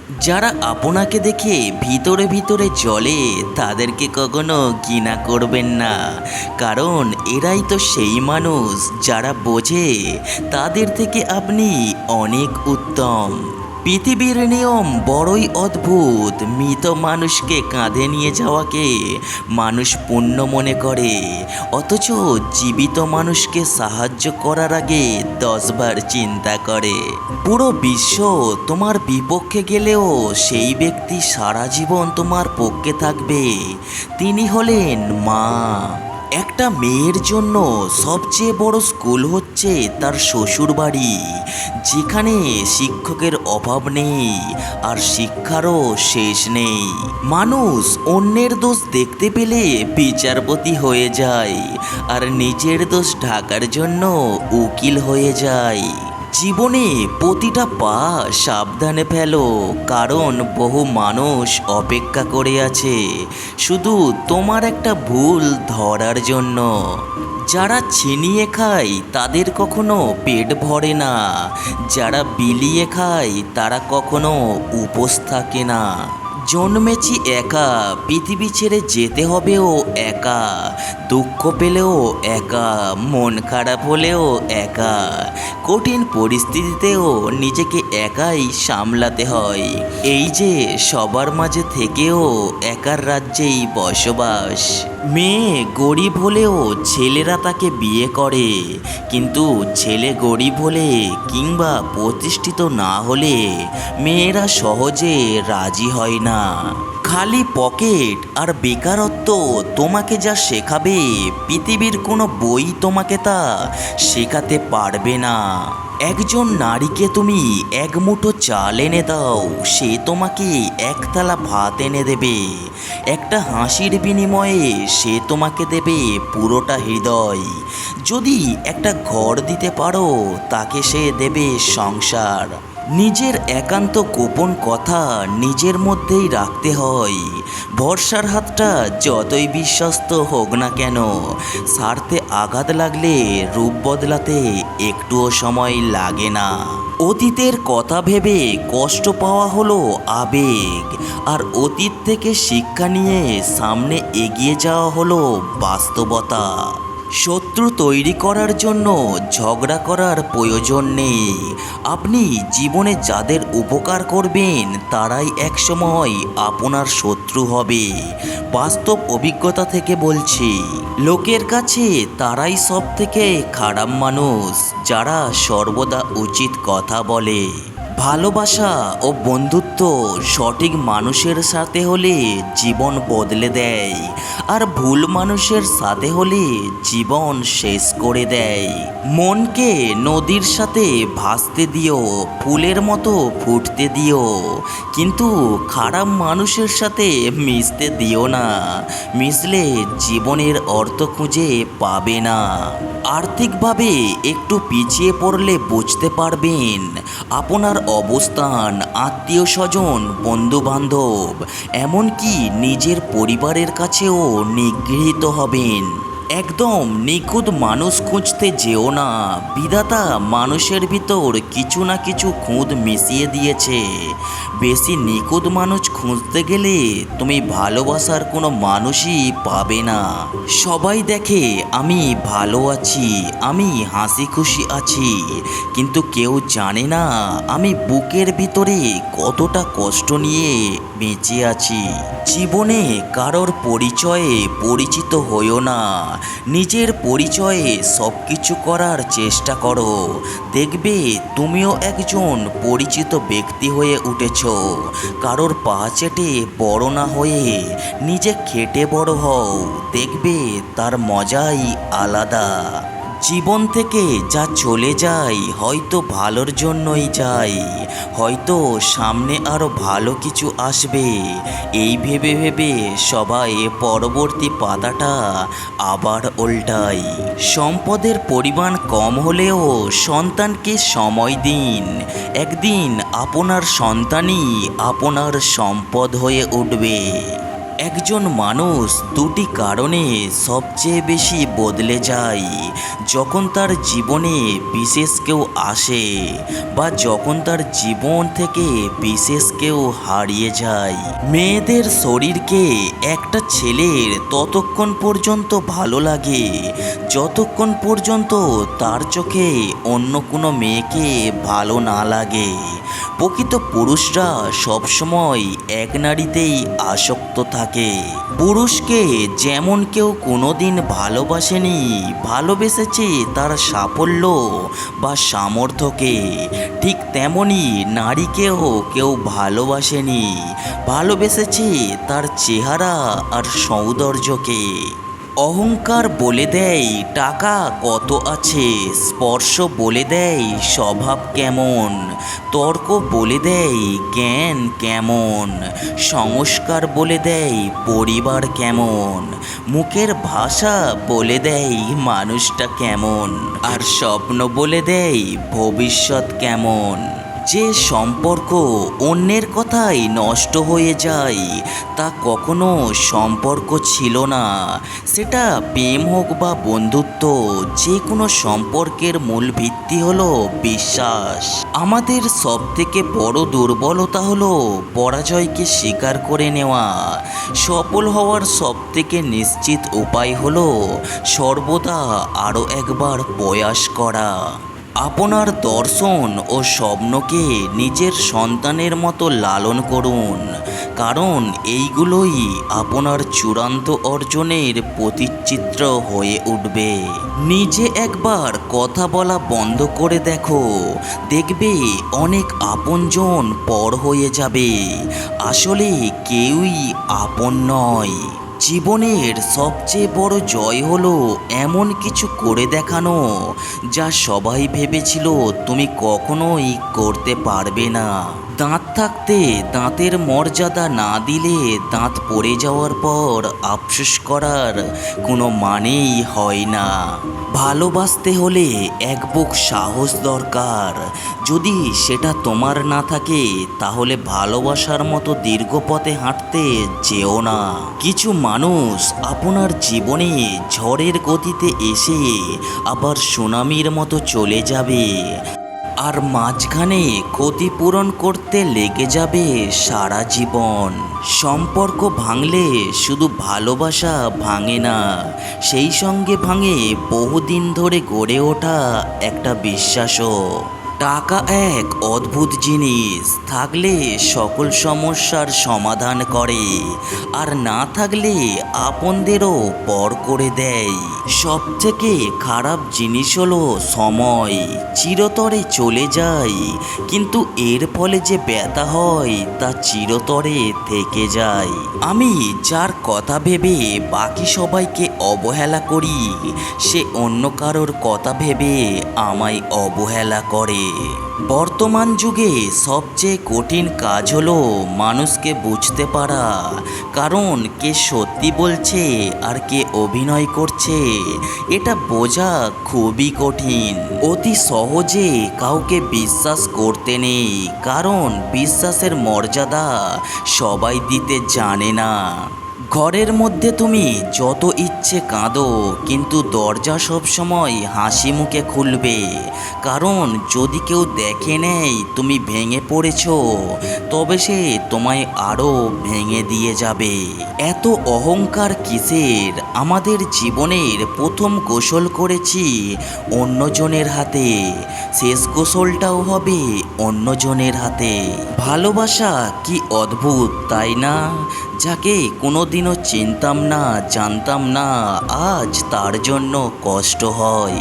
যারা আপনাকে দেখে ভিতরে ভিতরে জ্বলে তাদেরকে কখনো ঘৃণা করবেন না, কারণ এরাই তো সেই মানুষ যারা বোঝে তাদের থেকে আপনি অনেক উত্তম। পৃথিবীর নিয়ম বড়ই অদ্ভুত। মৃত মানুষকে কাঁধে নিয়ে যাওয়াকে মানুষ পুণ্য মনে করে, অথচ জীবিত মানুষকে সাহায্য করার আগে 10বার চিন্তা করে। পুরো বিশ্ব তোমার বিপক্ষে গেলেও সেই ব্যক্তি সারা জীবন তোমার পক্ষে থাকবে। তিনি হলেন মা। একটা মেয়ের জন্য সবচেয়ে বড় স্কুল হচ্ছে তার শ্বশুর বাড়ি, যেখানে শিক্ষকের অভাব নেই আর শিক্ষারও শেষ নেই। মানুষ অন্যের দোষ দেখতে পেলে বিচারপতি হয়ে যায়, আর নিজের দোষ ঢাকার জন্য উকিল হয়ে যায়। জীবনে প্রতিটা পা সাবধানে ফেলো, কারণ বহু মানুষ অপেক্ষা করে আছে শুধু তোমার একটা ভুল ধরার জন্য। যারা ছিনিয়ে খায় তাদের কখনো পেট ভরে না, যারা বিলিয়ে খায় তারা কখনো উপোস থাকে না। জন্মেছি একা, পৃথিবী ছেড়ে যেতে হবেও একা, দুঃখ পেলেও একা, মন খারাপ হলেও একা, কঠিন পরিস্থিতিতেও নিজেকে একাই সামলাতে হয়। এই যে সবার মাঝে থেকেও একার রাজ্যেই বসবাস। মেয়ে গরিব হলেও ছেলেরা তাকে বিয়ে করে, কিন্তু ছেলে গরিব হলে কিংবা প্রতিষ্ঠিত না হলে মেয়েরা সহজে রাজি হয় না। খালি পকেট আর বেকারত্ব তোমাকে যা শেখাবে, পৃথিবীর কোনো বই তোমাকে তা শেখাতে পারবে না। একজন নারীকে তুমি এক মুঠো চাল এনে দাও, সে তোমাকে একথালা ভাত এনে দেবে। একটা হাসির বিনিময়ে সে তোমাকে দেবে পুরোটা হৃদয়। যদি একটা ঘর দিতে পারো, তাকে সে দেবে সংসার। নিজের একান্ত গোপন কথা নিজের মধ্যেই রাখতে হয়। ভরসার হাতটা যতই বিশ্বস্ত হোক না কেন, স্বার্থে আঘাত লাগলে রূপ বদলাতে একটুও সময় লাগে না। অতীতের কথা ভেবে কষ্ট পাওয়া হলো আবেগ, আর অতীত থেকে শিক্ষা নিয়ে সামনে এগিয়ে যাওয়া হলো বাস্তবতা। শত্রু তৈরি করার জন্য ঝগড়া করার প্রয়োজন নেই। আপনি জীবনে যাদের উপকার করবেন তারাই একসময় আপনার শত্রু হবে। বাস্তব অভিজ্ঞতা থেকে বলছি, লোকের কাছে তারাই সব থেকে খারাপ মানুষ যারা সর্বদা উচিত কথা বলে। ভালোবাসা ও বন্ধুত্ব সঠিক মানুষের সাথে হলে জীবন বদলে দেয়, আর ভুল মানুষের সাথে হলে জীবন শেষ করে দেয়। মনকে নদীর সাথে ভাসতে দিও, ফুলের মতো ফুটতে দিও, কিন্তু খারাপ মানুষের সাথে মিশতে দিও না। মিশলে জীবনের অর্থ খুঁজে পাবে না। আর্থিকভাবে একটু পিছিয়ে পড়লে বুঝতে পারবেন আপনার অবস্থান, আত্মীয় স্বজন, বন্ধু বান্ধব, এমনকি নিজের পরিবারের কাছেও নিগৃহীত হবেন। একদম নিখুঁত মানুষ খুঁজতে যেও না। বিধাতা মানুষের ভিতর কিছু না কিছু খুঁত মিশিয়ে দিয়েছে। বেশি নিখুঁত মানুষ খুঁজতে গেলে তুমি ভালোবাসার কোনো মানুষই পাবে না। সবাই দেখে আমি ভালো আছি, আমি হাসি খুশি আছি, কিন্তু কেউ জানে না আমি বুকের ভিতরে কতটা কষ্ট নিয়ে বেঁচে আছি। জীবনে কারোর পরিচয়ে পরিচিত হইও না, নিজের পরিচয়ে সব কিছু করার চেষ্টা করো। দেখবে তুমিও একজন পরিচিত ব্যক্তি হয়ে উঠেছ। কারোর পা চেটে বড় না হয়ে নিজে খেটে বড় হও, দেখবে তার মজাই আলাদা। জীবন থেকে যা চলে যায় হয়তো ভালোর জন্যই যায়, হয়তো সামনে আরও ভালো কিছু আসবে। এই ভেবে ভেবে সবাই পরবর্তী পাতাটা আবার উল্টায়। সম্পদের পরিমাণ কম হলেও সন্তানকে সময় দিন। একদিন আপনার সন্তানই আপনার সম্পদ হয়ে উঠবে। একজন মানুষ দুটি কারণে সবচেয়ে বেশি বদলে যায়, যখন তার জীবনে বিশেষ কেউ আসে বা যখন তার জীবন থেকে বিশেষ কেউ হারিয়ে যায়। মেয়েদের শরীরকে একটা ছেলের ততক্ষণ পর্যন্ত ভালো লাগে যতক্ষণ পর্যন্ত তার চোখে অন্য কোনো মেয়েকে ভালো না লাগে। প্রকৃত পুরুষরা সবসময় এক নারীতেই আসক্ত থাকে। পুরুষকে যেমন কেউ কোনোদিন ভালোবাসেনি, ভালোবেসেছে তার সাফল্য বা সামর্থ্যকে, ঠিক তেমনই নারীকেও কেউ ভালোবাসেনি, ভালোবেসেছে তার চেহারা আর সৌন্দর্যকে। অহংকার বলে দেয় টাকা কত আছে, স্পর্শ বলে দেয় স্বভাব কেমন, তর্ক বলে দেয় জ্ঞান কেমন, সংস্কার বলে দেয় পরিবার কেমন, মুখের ভাষা বলে দেয় মানুষটা কেমন, আর স্বপ্ন বলে দেয় ভবিষ্যৎ কেমন। যে সম্পর্ক অন্যের কথাই নষ্ট হয়ে যায় তা কখনো সম্পর্ক ছিল না। সেটা প্রেম হোক বা বন্ধুত্ব, যে কোনো সম্পর্কের মূল ভিত্তি হলো বিশ্বাস। আমাদের সবথেকে বড় দুর্বলতা হলো পরাজয়কে স্বীকার করে নেওয়া। সফল হওয়ার সবথেকে নিশ্চিত উপায় হলো সর্বদা আরও একবার প্রয়াস করা। আপনার দর্শন ও স্বপ্নকে নিজের সন্তানের মতো লালন করুন, কারণ এইগুলোই আপনার চূড়ান্ত অর্জনের প্রতিচিত্র হয়ে উঠবে। নিজে একবার কথা বলা বন্ধ করে দেখো, দেখবে অনেক আপনজন পর হয়ে যাবে। আসলে কেউই আপন নয়। জীবনের সবচেয়ে বড় জয় হলো এমন কিছু করে দেখানো যা সবাই ভেবেছিল তুমি কখনোই করতে পারবে না। দাঁত থাকতে দাঁতের মর্যাদা না দিলে দাঁত পড়ে যাওয়ার পর আফসোস করার কোনো মানেই হয় না। ভালোবাসতে হলে এক বুক সাহস দরকার। যদি সেটা তোমার না থাকে তাহলে ভালোবাসার মতো দীর্ঘ পথে হাঁটতে যেও না। কিছু মানুষ আপনার জীবনে ঝড়ের গতিতে এসে আবার সুনামির মতো চলে যাবে, আর মাঝখানে ক্ষতিপূরণ করতে লেগে যাবে সারা জীবন। সম্পর্ক ভাঙলে শুধু ভালোবাসা ভাঙে না, সেই সঙ্গে ভাঙে বহুদিন ধরে গড়ে ওঠা একটা বিশ্বাসও। টাকা এক অদ্ভুত জিনিস, থাকলে সকল সমস্যার সমাধান করে, আর না থাকলে আপনদেরও পর করে দেয়। সবথেকে খারাপ জিনিস হলো সময়, চিরতরে চলে যায়, কিন্তু এর ফলে যে ব্যথা হয় তা চিরতরে থেকে যায়। আমি যার কথা ভেবে বাকি সবাইকে অবহেলা করি, সে অন্য কারোর কথা ভেবে আমায় অবহেলা করে। বর্তমান যুগে সবচেয়ে কঠিন কাজ হলো মানুষকে বুঝতে পারা, কারণ কে সত্যি বলছে আর কে অভিনয় করছে এটা বোঝা খুবই কঠিন। অতি সহজে কাউকে বিশ্বাস করতে নেই, কারণ বিশ্বাসের মর্যাদা সবাই দিতে জানে না। ঘরের মধ্যে তুমি যত ইচ্ছে কাঁদো, কিন্তু দরজা সবসময় হাসি মুখে খুলবে, কারণ যদি কেউ দেখে নেয় তুমি ভেঙে পড়েছো, তবে সে তোমায় আরও ভেঙে দিয়ে যাবে। এত অহংকার কিসের? আমাদের জীবনের প্রথম গোসল করেছি অন্যজনের হাতে, শেষ গোসলটাও হবে অন্যজনের হাতে। ভালোবাসা কি অদ্ভুত, তাই না? যাকে কোনোদিনও চিনতাম না, জানতাম না, আজ তার জন্য কষ্ট হয়।